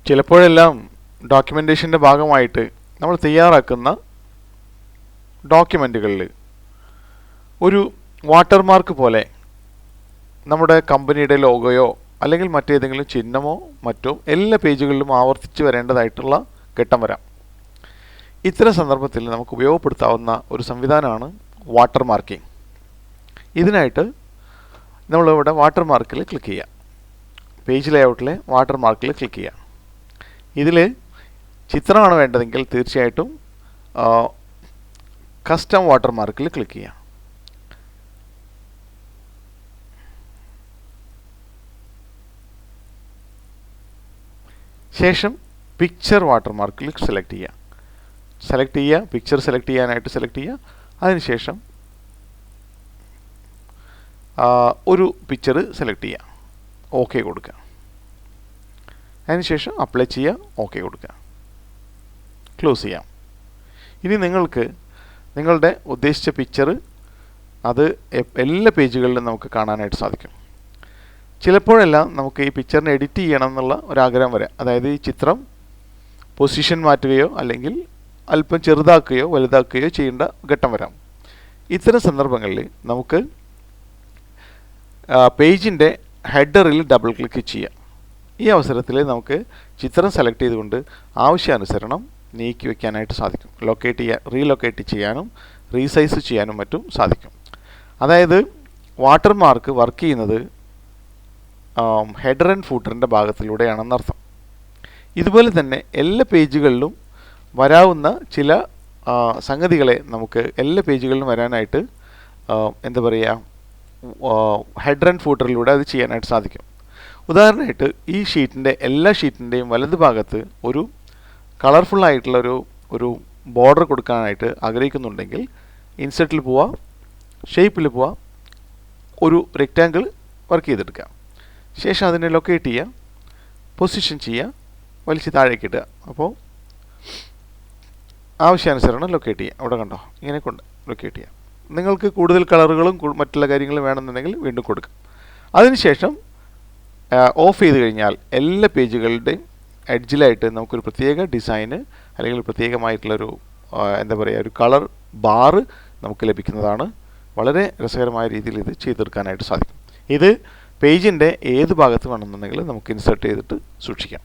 ചിലപ്പോഴെല്ലാം ഡോക്യുമെൻറ്റേഷൻ്റെ ഭാഗമായിട്ട് നമ്മൾ തയ്യാറാക്കുന്ന ഡോക്യുമെൻറ്റുകളിൽ ഒരു വാട്ടർമാർക്ക് പോലെ നമ്മുടെ കമ്പനിയുടെ ലോഗോയോ അല്ലെങ്കിൽ മറ്റേതെങ്കിലും ചിഹ്നമോ മറ്റോ എല്ലാ പേജുകളിലും ആവർത്തിച്ച് വരേണ്ടതായിട്ടുള്ള ഘട്ടം വരാം. ഇത്തരം സന്ദർഭത്തിൽ നമുക്ക് ഉപയോഗപ്പെടുത്താവുന്ന ഒരു സംവിധാനമാണ് വാട്ടർ മാർക്കിംഗ്. ഇതിനായിട്ട് നമ്മളിവിടെ വാട്ടർ മാർക്കിൽ ക്ലിക്ക് ചെയ്യുക. പേജ് ലേഔട്ടിലെ വാട്ടർ മാർക്കിൽ ക്ലിക്ക് ചെയ്യുക. ഇതിൽ ചിത്രമാണ് വേണ്ടതെങ്കിൽ തീർച്ചയായിട്ടും കസ്റ്റം വാട്ടർ മാർക്കിൽ ക്ലിക്ക് ചെയ്യുക. ശേഷം പിക്ചർ വാട്ടർ മാർക്കിൽ സെലക്ട് ചെയ്യുക. പിക്ചർ സെലക്ട് ചെയ്യാനായിട്ട് സെലക്ട് ചെയ്യുക. അതിനുശേഷം ഒരു പിക്ചർ സെലക്ട് ചെയ്യുക, ഓക്കെ കൊടുക്കുക. അതിനുശേഷം അപ്ലൈ ചെയ്യുക, ഓക്കെ കൊടുക്കുക, ക്ലോസ് ചെയ്യാം. ഇനി നിങ്ങൾക്ക് നിങ്ങളുടെ ഉദ്ദേശിച്ച പിക്ചർ അത് എല്ലാ പേജുകളിലും നമുക്ക് കാണാനായിട്ട് സാധിക്കും. ചിലപ്പോഴെല്ലാം നമുക്ക് ഈ പിക്ചറിനെ എഡിറ്റ് ചെയ്യണം എന്നുള്ള ഒരാഗ്രഹം വരാം. അതായത് ഈ ചിത്രം പൊസിഷൻ മാറ്റുകയോ അല്ലെങ്കിൽ അല്പം ചെറുതാക്കുകയോ വലുതാക്കുകയോ ചെയ്യേണ്ട ഘട്ടം വരാം. ഇത്തരം സന്ദർഭങ്ങളിൽ നമുക്ക് പേജിൻ്റെ ഹെഡറിൽ ഡബിൾ ക്ലിക്ക് ചെയ്യാം. ഈ അവസരത്തിൽ നമുക്ക് ചിത്രം സെലക്ട് ചെയ്തുകൊണ്ട് ആവശ്യാനുസരണം നീക്കി വയ്ക്കാനായിട്ട് സാധിക്കും. റീലൊക്കേറ്റ് ചെയ്യാനും റീസൈസ് ചെയ്യാനും മറ്റും സാധിക്കും. അതായത് വാട്ടർ മാർക്ക് വർക്ക് ചെയ്യുന്നത് ഹെഡർ ആൻഡ് ഫൂട്ടറിൻ്റെ ഭാഗത്തിലൂടെയാണെന്നർത്ഥം. ഇതുപോലെ തന്നെ എല്ലാ പേജുകളിലും വരാവുന്ന ചില സംഗതികളെ നമുക്ക് എല്ലാ പേജുകളിലും വരാനായിട്ട് എന്താ പറയുക, ഹെഡർ ആൻഡ് ഫൂട്ടറിലൂടെ അത് ചെയ്യാനായിട്ട് സാധിക്കും. ഉദാഹരണമായിട്ട് ഈ എല്ലാ ഷീറ്റിൻ്റെയും വലതുഭാഗത്ത് ഒരു കളർഫുൾ ആയിട്ടുള്ള ഒരു ബോർഡർ കൊടുക്കാനായിട്ട് ആഗ്രഹിക്കുന്നുണ്ടെങ്കിൽ ഇൻസെർട്ടിൽ പോവുക, ഷേപ്പിൽ പോവുക, ഒരു റെക്റ്റാങ്കിൾ വർക്ക് ചെയ്തെടുക്കുക. ശേഷം അതിനെ ലൊക്കേറ്റ് ചെയ്യുക, പൊസിഷൻ ചെയ്യുക, വലിച്ച് താഴേക്ക് ഇടുക. അപ്പോൾ ആവശ്യാനുസരണം ലൊക്കേറ്റ് ചെയ്യുക. അവിടെ കണ്ടോ, ഇങ്ങനെ കൊണ്ട് ലൊക്കേറ്റ് ചെയ്യുക. നിങ്ങൾക്ക് കൂടുതൽ കളറുകളും മറ്റുള്ള കാര്യങ്ങളും വേണമെന്നുണ്ടെങ്കിൽ വീണ്ടും കൊടുക്കാം. അതിനുശേഷം ഓഫ് ചെയ്ത് കഴിഞ്ഞാൽ എല്ലാ പേജുകളുടെയും എഡ്ജിലായിട്ട് നമുക്കൊരു പ്രത്യേക ഡിസൈന് അല്ലെങ്കിൽ പ്രത്യേകമായിട്ടുള്ളൊരു എന്താ പറയുക, ഒരു കളർ ബാറ് നമുക്ക് ലഭിക്കുന്നതാണ്. വളരെ രസകരമായ രീതിയിൽ ഇത് ചെയ്തെടുക്കാനായിട്ട് സാധിക്കും. ഇത് പേജിൻ്റെ ഏത് ഭാഗത്ത് വേണമെന്നുണ്ടെങ്കിൽ നമുക്ക് ഇൻസേർട്ട് ചെയ്തിട്ട് സൂക്ഷിക്കാം.